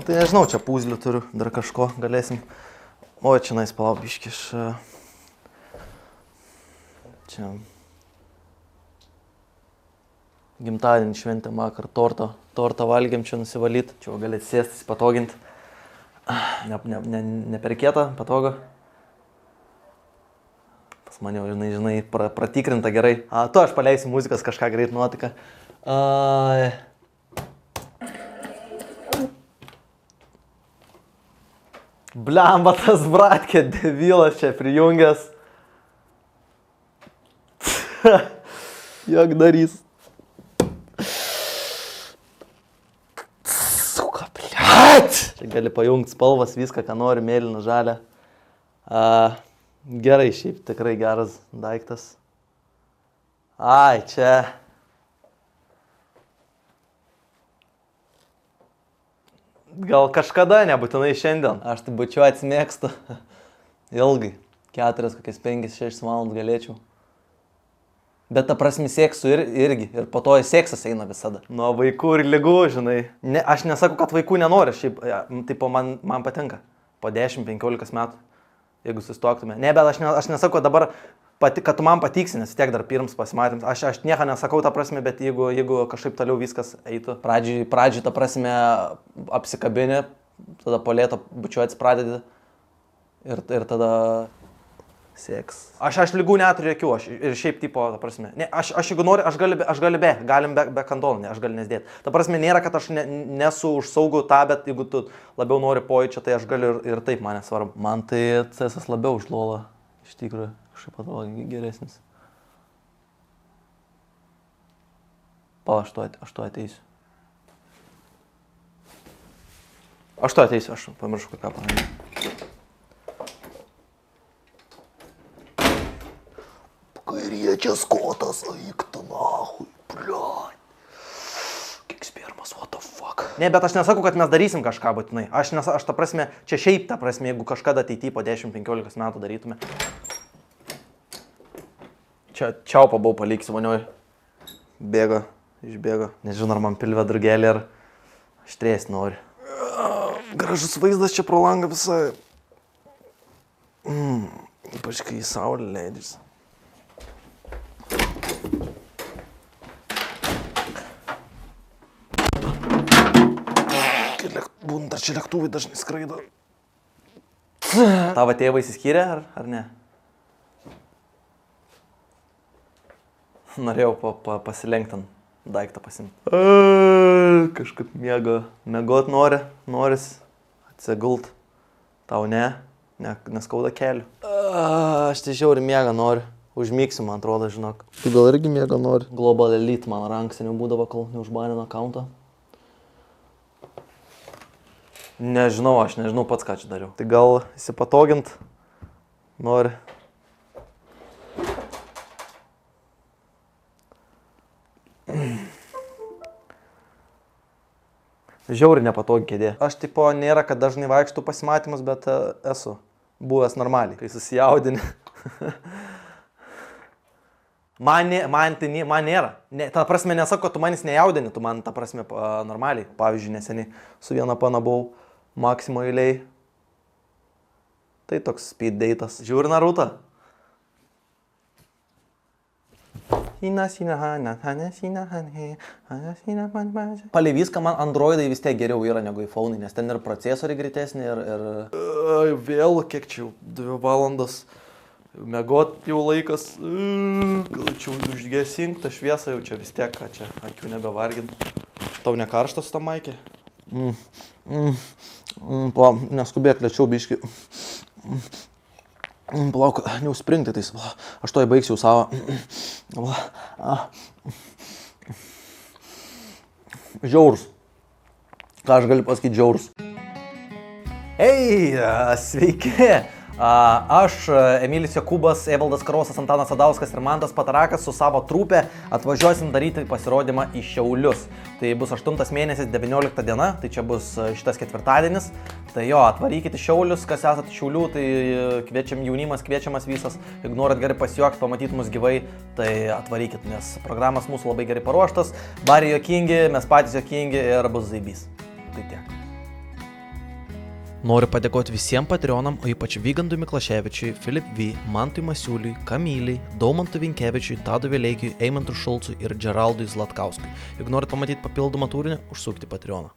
tai nežinau, čia pūzlių turiu, dar kažko galėsim. O, čia nais palauk biškį iš... Čia... Gimtadienį šventėm vakar, tortą valgėm čia nusivalyt. Čia galėt sėstis, patogint. Ne per kietą, patogu. Pas mane jau, žinai, pratikrinta gerai. Tu aš paleisiu muzikas, kažką greit nuotiką. Blemba, tas bratkė devilas čia prijungęs. Jak darys. Suka, bliat. Čia gali pajungti spalvas, viską, ką nori, mėlyną, žalią. Gerai, šiaip tikrai geras daiktas. Ai, čia. Gal kažkada, nebūtinai šiandien. Aš tai bučiuotis mėgstu. Ilgai. 4, kokias 5-6 valandas galėčiau. Bet ta prasme seksų irgi. Ir po to seksas eina visada. Nuo vaikų ir ligų, žinai. Ne, aš nesakau, kad vaikų nenori. Šiaip, tipo, man patinka. Po 10-15 metų. Jeigu susituoktume. Ne, bet aš nesakau, kad dabar, kad tu man patiksi, nes tiek dar pirms pasimatėm. Aš nieko nesakau tą prasme, bet jeigu kažkaip toliau viskas eitų. Pradžiai tą prasme apsikabini, tada po lėto bučiuotis pradedi ir tada seks. Aš lygų neturiu jokių, ir šiaip tipo, ta prasme. Ne, aš jeigu noriu, galim be kandonų, ne, aš galiu nesdėti. Ta prasme nėra, kad aš nesu už saugų tą, bet jeigu tu labiau nori pojūčio, tai aš galiu ir taip man nesvarbu. Man tai CSS labiau už LOLą, iš tikrųjų, kažkaip atrodo geresnis. Pala, aš tu ateisiu. Aš pamiršau, ką padaryti. Kairiečias kotas, eik tu nahui, bliat. Kiek spermas, what the fuck. Ne, bet aš nesakau, kad mes darysim kažką būtinai. Aš ta prasme, čia šiaip ta prasme, jeigu kažkada ateityje po 10-15 metų darytume. Čia čiaupą buvau paliksiu vonioj. Išbėgo. Nežinau, ar man pilvė drugelį, ar aštrės nori. Gražus vaizdas čia pro langą visai. Ypač kai į saulę leidžiasi. Būna, dar čia lėktuvai dažnai skraido. Tavo tėvai įsiskyrė, ar ne? Norėjau pasilenkti ant daiktą pasimti. Kažkaip miegot noris atsigult. Tau neskauda kelių. Aš tai žiauri miegą noriu. Užmygsiu, man atrodo, žinok. Tu gal irgi miegą nori? Global Elite man ranks seniau būdavo, kol neužbanino accountą. Nežinau, aš nežinau pats, ką čia dariau. Tai gal įsipatogint nori. Žiauri nepatogi kėdė. Aš tipo nėra, kad dažnai vaikštų pasimatymus, bet esu buvęs normaliai, kai susijaudini. Man nėra. Ta prasme nesako, kad tu manis nejaudini, tu man ta prasme normaliai. Pavyzdžiui, neseniai su viena pana buvau Maksimo eiliai. Tai toks speed date'as. Žiūri Narutą. Palei viską man Androidai vis tiek geriau yra negu iPhone'ai, nes ten ir procesoriai greitesni ir... Vėl, kiek čia jau 2 valandas. Miegot jau laikas. Gal čia užgesink tą šviesą jau čia vis tiek, ką čia akių nebevargint. Tau nekarštas tą maikį? Neskubėk, lėčiau biškį. Palauk, neužspringti tais. Aš to įbaigsiu savo. Žiaurus. Ką aš galiu pasakyti žiaurus? Ei, sveiki! Aš, Emilis Jokūbas, Evaldas Karosas, Antanas Sadauskas ir Mantas Patarakas su savo trupė atvažiuosim daryti pasirodymą į Šiaulius. Tai bus 8 mėnesis 19 diena, tai čia bus šitas ketvirtadienis. Tai jo, atvarykite į Šiaulius, kas esate Šiaulių, tai jaunimas kviečiamas visas. Jeigu norit gerai pasijuokti, pamatyti mus gyvai, tai atvarykit, nes programas mūsų labai gerai paruoštas. Bariai juokingi, mes patys juokingi ir bus zaibys. Tai tiek. Noriu padėkoti visiems Patreonam, o ypač Vygandui Miklaševičiui, Filip V, Mantui Masiuliui, Kamiliai, Daumantui Vinkevičiui, Tadui Vileikiui, Eimantui Šulcui ir Džeraldui Zlatkauskui. Jeigu norit pamatyti papildomą turinį, užsukti Patreoną.